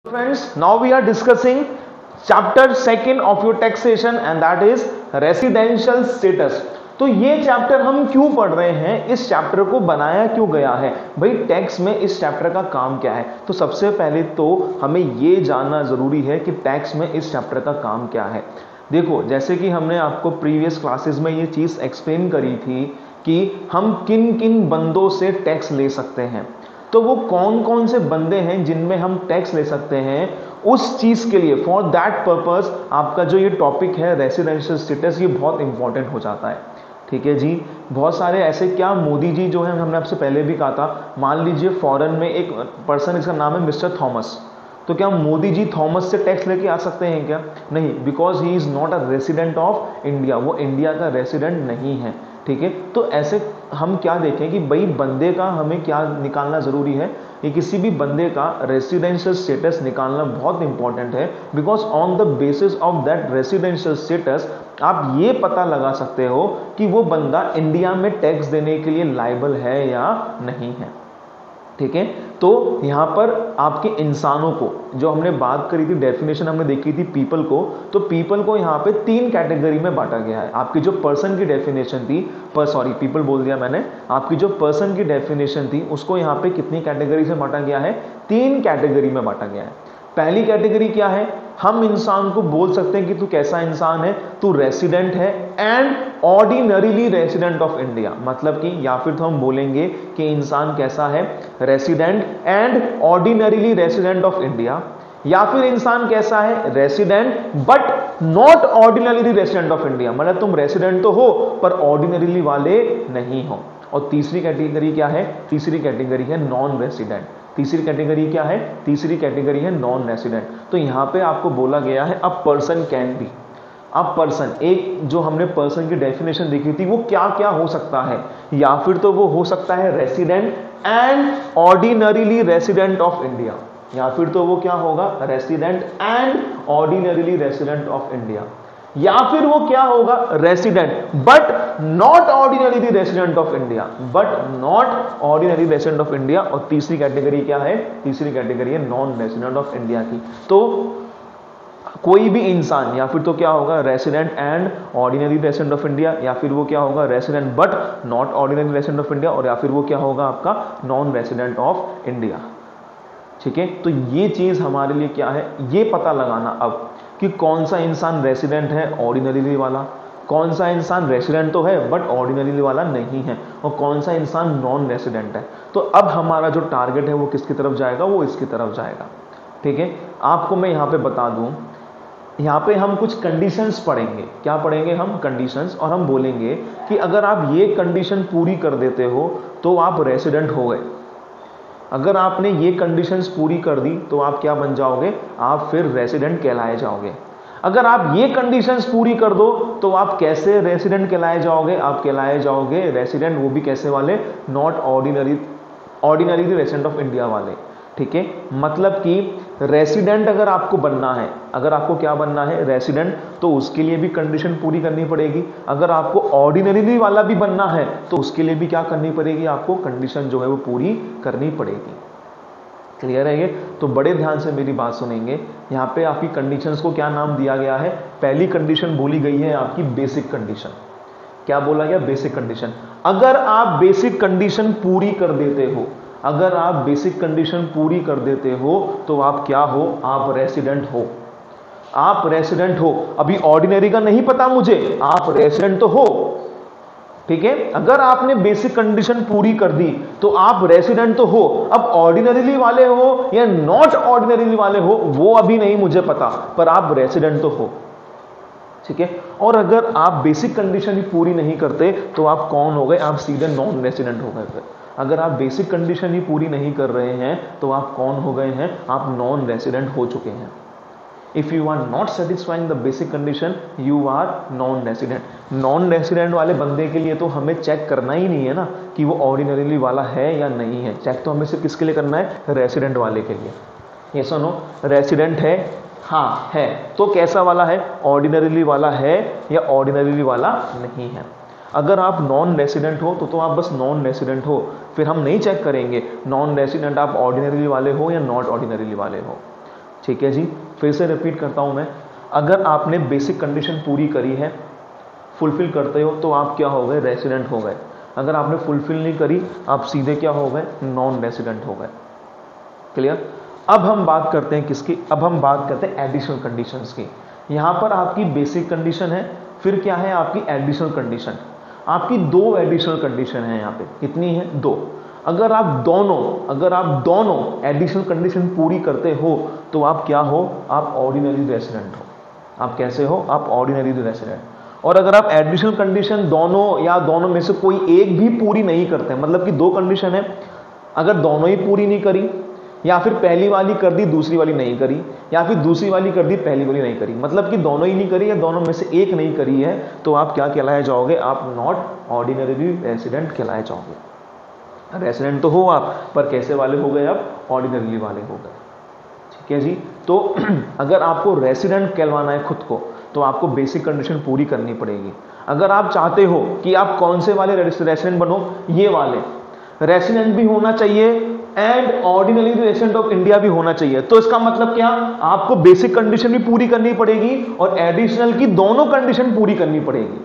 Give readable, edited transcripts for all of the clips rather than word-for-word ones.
Friends, now we are discussing chapter second of your taxation and that is residential status. तो ये chapter हम क्यों पढ़ रहे हैं, इस चैप्टर को बनाया क्यों गया है, भाई टैक्स में इस चैप्टर का काम क्या है। तो सबसे पहले तो हमें ये जानना जरूरी है कि टैक्स में इस चैप्टर का काम क्या है। देखो, जैसे कि हमने आपको प्रीवियस क्लासेस में ये चीज एक्सप्लेन करी थी कि हम किन किन बंदों से टैक्स ले सकते हैं। तो वो कौन कौन से बंदे हैं जिनमें हम टैक्स ले सकते हैं, उस चीज के लिए फॉर दैट पर्पस आपका जो ये टॉपिक है रेसिडेंशियल स्टेटस, ये बहुत इंपॉर्टेंट हो जाता है। ठीक है जी। बहुत सारे ऐसे, क्या मोदी जी जो है, हमने आपसे पहले भी कहा था, मान लीजिए फॉरेन में एक पर्सन, इसका नाम है मिस्टर थॉमस, तो क्या मोदी जी थॉमस से टैक्स लेके आ सकते हैं क्या? नहीं, because he is not a resident of India, वो इंडिया का रेसिडेंट नहीं है। ठीक है, तो ऐसे हम क्या देखें कि भाई बंदे का हमें क्या निकालना जरूरी है, कि किसी भी बंदे का रेसिडेंशियल स्टेटस निकालना बहुत इंपॉर्टेंट है। Because on the basis of that residential status आप ये पता लगा सकते हो कि वो बंदा इंडिया में टैक्स देने के लिए लायबल है या नहीं है। ठीक है, तो यहां पर आपके इंसानों को, जो हमने बात करी थी, डेफिनेशन हमने देखी थी पीपल को, तो पीपल को यहां पे तीन कैटेगरी में बांटा गया है। आपकी जो पर्सन की डेफिनेशन थी, पीपल बोल दिया मैंने, आपकी जो पर्सन की डेफिनेशन थी उसको यहां पे कितनी कैटेगरी से बांटा गया है? तीन कैटेगरी में बांटा गया है। पहली कैटेगरी क्या है? हम इंसान को बोल सकते हैं कि तू कैसा इंसान है, तू रेसिडेंट है and ordinarily resident of India, मतलब कि, या फिर तो हम बोलेंगे कि इंसान कैसा है, resident and ordinarily resident of India, या फिर इंसान कैसा है, resident but not ordinarily resident of India, मतलब तुम रेसिडेंट तो हो पर ऑर्डिनरीली वाले नहीं हो। और तीसरी कैटेगरी क्या है? तीसरी कैटेगरी है नॉन रेसिडेंट। तीसरी कैटेगरी क्या है? तीसरी कैटेगरी है नॉन रेसिडेंट। तो यहां पे आपको बोला गया है अ पर्सन कैन बी, अब पर्सन, एक जो हमने पर्सन की डेफिनेशन देखी थी, वो क्या क्या हो सकता है, या फिर तो वो हो सकता है resident and ordinarily resident of India, या फिर तो वो क्या होगा, resident and ordinarily resident of India, या फिर वो क्या होगा, resident but not ordinarily resident of India, but not ordinary resident of India. और तीसरी कैटेगरी क्या है? तीसरी कैटेगरी है नॉन रेसिडेंट ऑफ इंडिया की। तो कोई भी इंसान, या फिर तो क्या होगा, resident and ordinary resident of India, या फिर वो क्या होगा, resident but not ordinary resident of India, और या फिर वो क्या होगा आपका नॉन रेसिडेंट ऑफ इंडिया। ठीक है, तो ये चीज हमारे लिए क्या है, ये पता लगाना अब कि कौन सा इंसान रेसिडेंट है ऑर्डिनरीली वाला, कौन सा इंसान रेसिडेंट तो है बट ऑर्डिनरीली वाला नहीं है, और कौन सा इंसान नॉन रेसिडेंट है। तो अब हमारा जो टारगेट है वो किसकी तरफ जाएगा, वो इसकी तरफ जाएगा। ठीक है, आपको मैं यहां पे बता दूं, यहां पे हम कुछ कंडीशंस पढ़ेंगे। क्या पढ़ेंगे हम? कंडीशंस। और हम बोलेंगे कि अगर आप ये कंडीशन पूरी कर देते हो तो आप रेसिडेंट हो गए। अगर आपने ये कंडीशंस पूरी कर दी तो आप क्या बन जाओगे, आप फिर रेसिडेंट कहलाए जाओगे। अगर आप ये कंडीशंस पूरी कर दो तो आप कैसे रेसिडेंट कहलाए जाओगे, आप कहलाए जाओगे रेसिडेंट, वो भी कैसे वाले, not ordinary resident of India वाले। ठीक है, मतलब कि रेसिडेंट अगर आपको बनना है, अगर आपको क्या बनना है, रेसिडेंट, तो उसके लिए भी कंडीशन पूरी करनी पड़ेगी। अगर आपको ऑर्डिनरी वाला भी बनना है तो उसके लिए भी क्या करनी पड़ेगी, आपको कंडीशन जो है वो पूरी करनी पड़ेगी। क्लियर है ये? तो बड़े ध्यान से मेरी बात सुनेंगे। यहाँ पे आपकी कंडीशंस को क्या नाम दिया गया है? पहली कंडीशन बोली गई है आपकी बेसिक कंडीशन। क्या बोला गया? Basic condition. अगर आप बेसिक कंडीशन पूरी कर देते हो, अगर आप बेसिक कंडीशन पूरी कर देते हो तो आप क्या हो, आप रेसिडेंट हो। आप रेसिडेंट हो। अभी ऑर्डिनरी का नहीं पता मुझे, आप रेसिडेंट तो हो। ठीक है, अगर आपने बेसिक कंडीशन पूरी कर दी तो आप रेसिडेंट तो हो। अब ऑर्डिनरीली वाले हो या नॉट ऑर्डिनरीली वाले हो वो अभी नहीं मुझे पता, पर आप रेसिडेंट तो हो। ठीक है, और अगर आप बेसिक कंडीशन ही पूरी नहीं करते तो आप कौन हो गए, आप सीधे नॉन रेसिडेंट हो गए। फिर अगर आप बेसिक कंडीशन ही पूरी नहीं कर रहे हैं तो आप कौन हो गए हैं, आप नॉन रेसिडेंट हो चुके हैं। If you are not satisfying the basic condition you are non resident. Non resident वाले बंदे के लिए तो हमें चेक करना ही नहीं है ना कि वो ऑर्डिनरीली वाला है या नहीं है। चेक तो हमें सिर्फ किसके लिए करना है, रेसिडेंट वाले के लिए। ये सुनो, रेसिडेंट है, हाँ है, तो कैसा वाला है, ऑर्डिनरीली वाला है या ऑर्डिनरीली वाला नहीं है। अगर आप नॉन रेसिडेंट हो तो आप बस नॉन रेसिडेंट हो, फिर हम नहीं चेक करेंगे नॉन रेसिडेंट आप ऑर्डिनरीली वाले हो या नॉट ऑर्डिनरीली वाले हो। ठीक है जी, फिर से रिपीट करता हूं मैं, अगर आपने बेसिक कंडीशन पूरी करी है, फुलफिल करते हो, तो आप क्या हो गए, रेसिडेंट हो गए। अगर आपने फुलफिल नहीं करी, आप सीधे क्या हो गए, नॉन रेसिडेंट हो गए। क्लियर। अब हम बात करते हैं किसकी, अब हम बात करते हैं एडिशनल कंडीशंस की। यहां पर आपकी बेसिक कंडीशन है, फिर क्या है आपकी एडिशनल कंडीशन। आपकी दो एडिशनल कंडीशन है यहां पे, कितनी है, दो। अगर आप दोनों एडिशनल कंडीशन पूरी करते हो तो आप क्या हो, आप ऑर्डिनरी रेसिडेंट हो। आप कैसे हो, आप ऑर्डिनरी रेसिडेंट। और अगर आप एडिशनल कंडीशन दोनों या दोनों में से कोई एक भी पूरी नहीं करते, मतलब कि दो कंडीशन है, अगर दोनों ही पूरी नहीं करी, या फिर पहली वाली कर दी दूसरी वाली नहीं करी, या फिर दूसरी वाली कर दी पहली वाली नहीं करी, मतलब कि दोनों ही नहीं करी या दोनों में से एक नहीं करी है, तो आप क्या कहलाए जाओगे, आप नॉट ऑर्डिनरी रेसिडेंट कहलाए जाओगे। रेसिडेंट तो हो आप, पर कैसे वाले हो गए, आप ऑर्डिनरी वाले हो गए। ठीक है जी। तो अगर आपको रेसिडेंट कहलवाना है खुद को, तो आपको बेसिक कंडीशन पूरी करनी पड़ेगी। अगर आप चाहते हो कि आप कौन से वाले रेसिडेंट बनो, ये वाले रेसिडेंट भी होना चाहिए and ordinary resident of India भी होना चाहिए, तो इसका मतलब क्या, आपको बेसिक कंडीशन भी पूरी करनी पड़ेगी और एडिशनल की दोनों कंडीशन पूरी करनी पड़ेगी,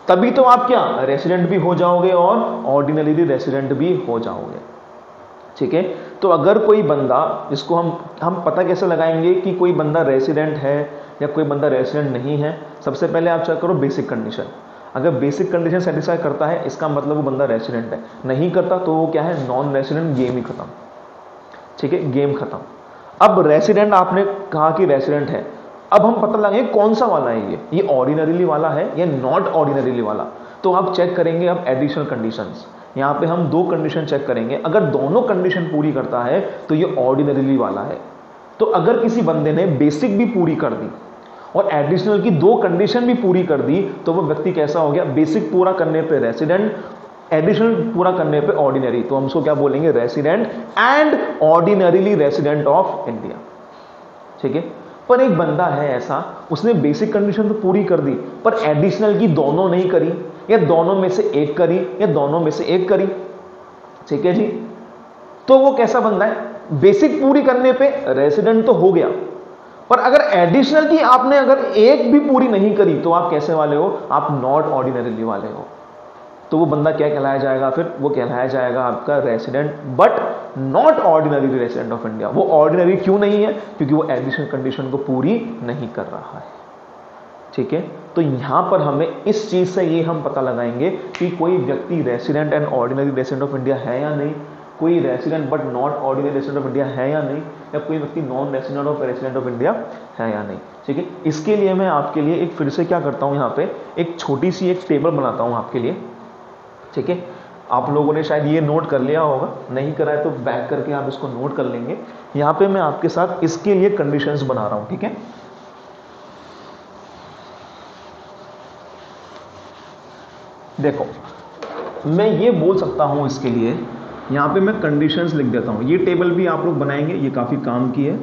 तभी तो आप क्या, रेसिडेंट भी हो जाओगे और ऑर्डिनरी रेसिडेंट भी हो जाओगे। ठीक है। तो अगर कोई बंदा, इसको हम पता कैसे लगाएंगे कि कोई बंदा रेसिडेंट है या कोई बंदा रेसिडेंट नहीं है। सबसे पहले आप चेक करो बेसिक कंडीशन, अगर बेसिक कंडीशन सेटिस्फाई करता है, इसका मतलब वो बंदा रेसिडेंट है, नहीं करता तो वो क्या है, नॉन रेसिडेंट, गेम ही खत्म। ठीक है, गेम खत्म। अब रेसिडेंट आपने कहा कि रेसिडेंट है, अब हम पता लगाएंगे कौन सा वाला है, ये ऑर्डिनरीली वाला है या नॉट ऑर्डिनरीली वाला। तो आप चेक करेंगे अब एडिशनल कंडीशंस, यहां पे हम दो कंडीशन चेक करेंगे, अगर दोनों कंडीशन पूरी करता है तो ये ऑर्डिनरीली वाला है। तो अगर किसी बंदे ने बेसिक भी पूरी कर दी और एडिशनल की दो कंडीशन भी पूरी कर दी, तो वो व्यक्ति कैसा हो गया, बेसिक पूरा करने पे रेसिडेंट, एडिशनल पूरा करने पे ऑर्डिनरी। तो हम उसको क्या बोलेंगे, resident and ordinarily resident of India. ठीक है। पर एक बंदा है ऐसा, उसने बेसिक कंडीशन तो पूरी कर दी पर एडिशनल की दोनों नहीं करी, या दोनों में से एक करी, या दोनों में से एक करी। ठीक है जी। तो वो कैसा बंदा है, बेसिक पूरी करने पे रेसिडेंट तो हो गया, पर अगर एडिशनल की आपने अगर एक भी पूरी नहीं करी, तो आप कैसे वाले हो, आप नॉट ऑर्डिनरीली वाले हो। तो वो बंदा क्या कहलाया जाएगा, फिर वो कहलाया जाएगा आपका resident but not ordinary resident of India. वो ऑर्डिनरी क्यों नहीं है, क्योंकि वो एडिशनल कंडीशन को पूरी नहीं कर रहा है। ठीक है। तो यहां पर हमें इस चीज से ये हम पता लगाएंगे कि कोई व्यक्ति resident and ordinary resident of India है या नहीं, कोई resident but not ordinary resident of India है या नहीं, या कोई व्यक्ति non resident of resident of India है या नहीं। ठीक है। इसके लिए मैं आपके लिए एक फिर से क्या करता हूं, यहां पे एक छोटी सी एक टेबल बनाता हूं आपके लिए। ठीक है। आप लोगों ने शायद ये नोट कर लिया होगा, नहीं करा है तो बैक करके आप इसको नोट कर लेंगे। यहां पे मैं आपके साथ इसके लिए कंडीशंस बना रहा हूं। ठीक है। देखो, मैं ये बोल सकता हूं इसके लिए, यहां पे मैं कंडीशंस लिख देता हूं। ये टेबल भी आप लोग बनाएंगे, ये काफी काम की है।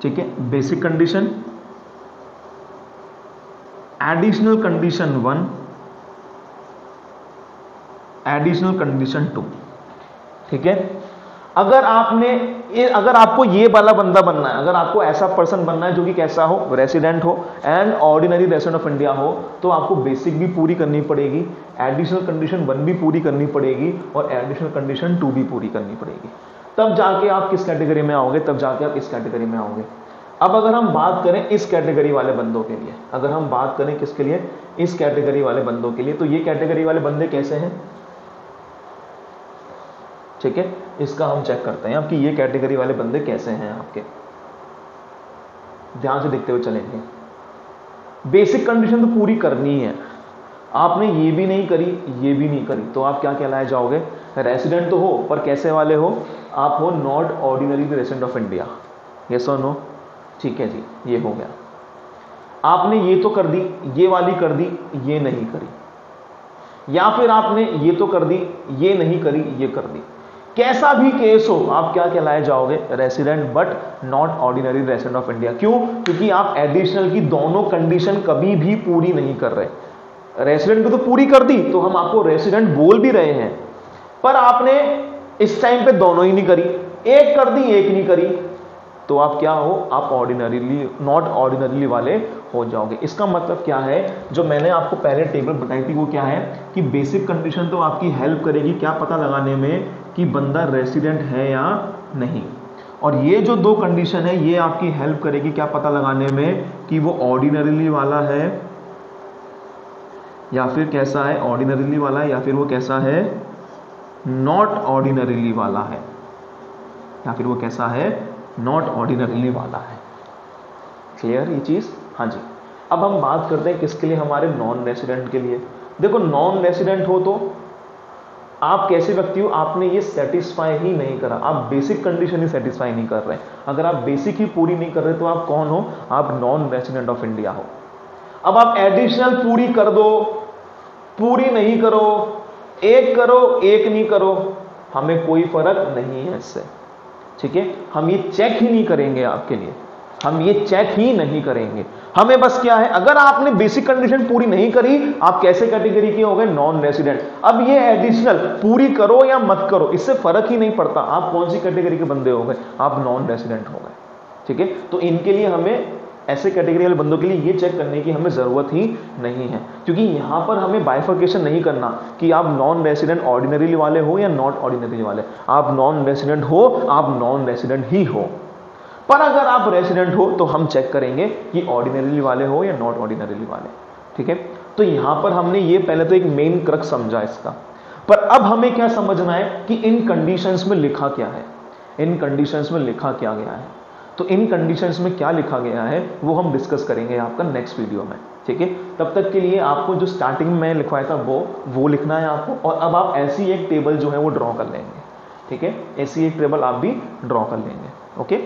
ठीक है। Basic condition, additional condition 1, additional condition 2। ठीक है। अगर आपको ये वाला बंदा बनना है, अगर आपको ऐसा पर्सन बनना है जो कि कैसा हो, रेसिडेंट हो and ordinary resident of India हो, तो आपको बेसिक भी पूरी करनी पड़ेगी, एडिशनल कंडीशन 1 भी पूरी करनी पड़ेगी और एडिशनल कंडीशन 2 भी पूरी करनी पड़ेगी। तब जाके आप किस कैटेगरी में आओगे, तब जाके आप इस कैटेगरी में आओगे। अब अगर हम बात करें इस कैटेगरी वाले बंदों के लिए, अगर हम बात करें किसके लिए, इस कैटेगरी वाले बंदों के लिए, तो ये कैटेगरी वाले बंदे कैसे हैं। ठीक है। इसका हम चेक करते हैं आपकी ये कैटेगरी वाले बंदे कैसे हैं आपके, ध्यान से देखते हुए चलेंगे। बेसिक कंडीशन तो पूरी करनी है, आपने ये भी नहीं करी, ये भी नहीं करी, तो आप क्या कहलाए जाओगे, रेसिडेंट तो हो पर कैसे वाले हो, आप हो not ordinary resident of India. Yes और नो। ठीक है जी, ये हो गया। आपने ये तो कर दी, ये वाली कर दी, ये नहीं करी, या फिर आपने ये तो कर दी, ये नहीं करी, ये कर दी। कैसा भी केस हो, आप क्या कहलाए जाओगे, resident but not ordinary resident of India. क्यों, क्योंकि आप एडिशनल की दोनों कंडीशन कभी भी पूरी नहीं कर रहे। रेसिडेंट को तो पूरी कर दी, तो हम आपको रेसिडेंट बोल भी रहे हैं, पर आपने इस टाइम पे दोनों ही नहीं करी, एक कर दी एक नहीं करी, तो आप क्या हो, आप ऑर्डिनरीली नॉट ऑर्डिनरीली वाले हो जाओगे। इसका मतलब क्या है, जो मैंने आपको पहले टेबल बताई थी वो क्या है कि बेसिक कंडीशन तो आपकी हेल्प करेगी क्या पता लगाने में कि बंदा रेसिडेंट है या नहीं, और ये जो दो कंडीशन है ये आपकी हेल्प करेगी क्या पता लगाने में कि वो ऑर्डिनरीली वाला है या फिर कैसा है, ऑर्डिनरीली वाला है या फिर वो कैसा है, नॉट ऑर्डिनरीली वाला है, या फिर वो कैसा है, नॉट ऑर्डिनरीली वाला है। क्लियर ये चीज? हाँ जी। अब हम बात करते हैं किसके लिए, हमारे नॉन रेसिडेंट के लिए। देखो नॉन रेसिडेंट हो तो आप कैसे व्यक्ति हो, आपने ये सेटिस्फाई ही नहीं करा, आप बेसिक कंडीशन ही सेटिस्फाई नहीं कर रहे। अगर आप बेसिक ही पूरी नहीं कर रहे तो आप कौन हो, आप नॉन रेसिडेंट ऑफ इंडिया हो। अब आप एडिशनल पूरी कर दो, पूरी नहीं करो, एक करो एक नहीं करो, हमें कोई फर्क नहीं है इससे, ठीक है। हम ये चेक ही नहीं करेंगे आपके लिए, हम ये चेक ही नहीं करेंगे। हमें बस क्या है, अगर आपने बेसिक कंडीशन पूरी नहीं करी, आप कैसे कैटेगरी के हो गए, नॉन रेसिडेंट। अब ये एडिशनल पूरी करो या मत करो, इससे फर्क ही नहीं पड़ता आप कौन सी कैटेगरी के बंदे हो गए, आप नॉन रेसिडेंट हो गए, ठीक है। तो इनके लिए हमें, ऐसे कैटेगरी वाले बंदों के लिए ये चेक करने की हमें जरूरत ही नहीं है, क्योंकि यहां पर हमें बाइफर्केशन नहीं करना कि आप नॉन रेसिडेंट ऑर्डिनरी वाले हो या नॉट ऑर्डिनरी वाले। आप नॉन रेसिडेंट हो, आप नॉन रेसिडेंट ही हो। पर अगर आप रेसिडेंट हो तो हम चेक करेंगे कि ऑर्डिनरी वाले हो या नॉट ऑर्डिनरी वाले, ठीक है। तो यहां पर हमने ये पहले तो एक मेन क्रक्स समझा इसका, पर अब हमें क्या समझना है कि इन कंडीशंस में लिखा क्या है, इन कंडीशंस में लिखा क्या गया है। तो इन कंडीशंस में क्या लिखा गया है वो हम डिस्कस करेंगे आपका नेक्स्ट वीडियो में, ठीक है। तब तक के लिए आपको जो स्टार्टिंग में लिखवाया था वो लिखना है आपको, और अब आप ऐसी एक टेबल जो है वो ड्रॉ कर लेंगे, ठीक है। ऐसी एक टेबल आप भी ड्रॉ कर लेंगे, ओके।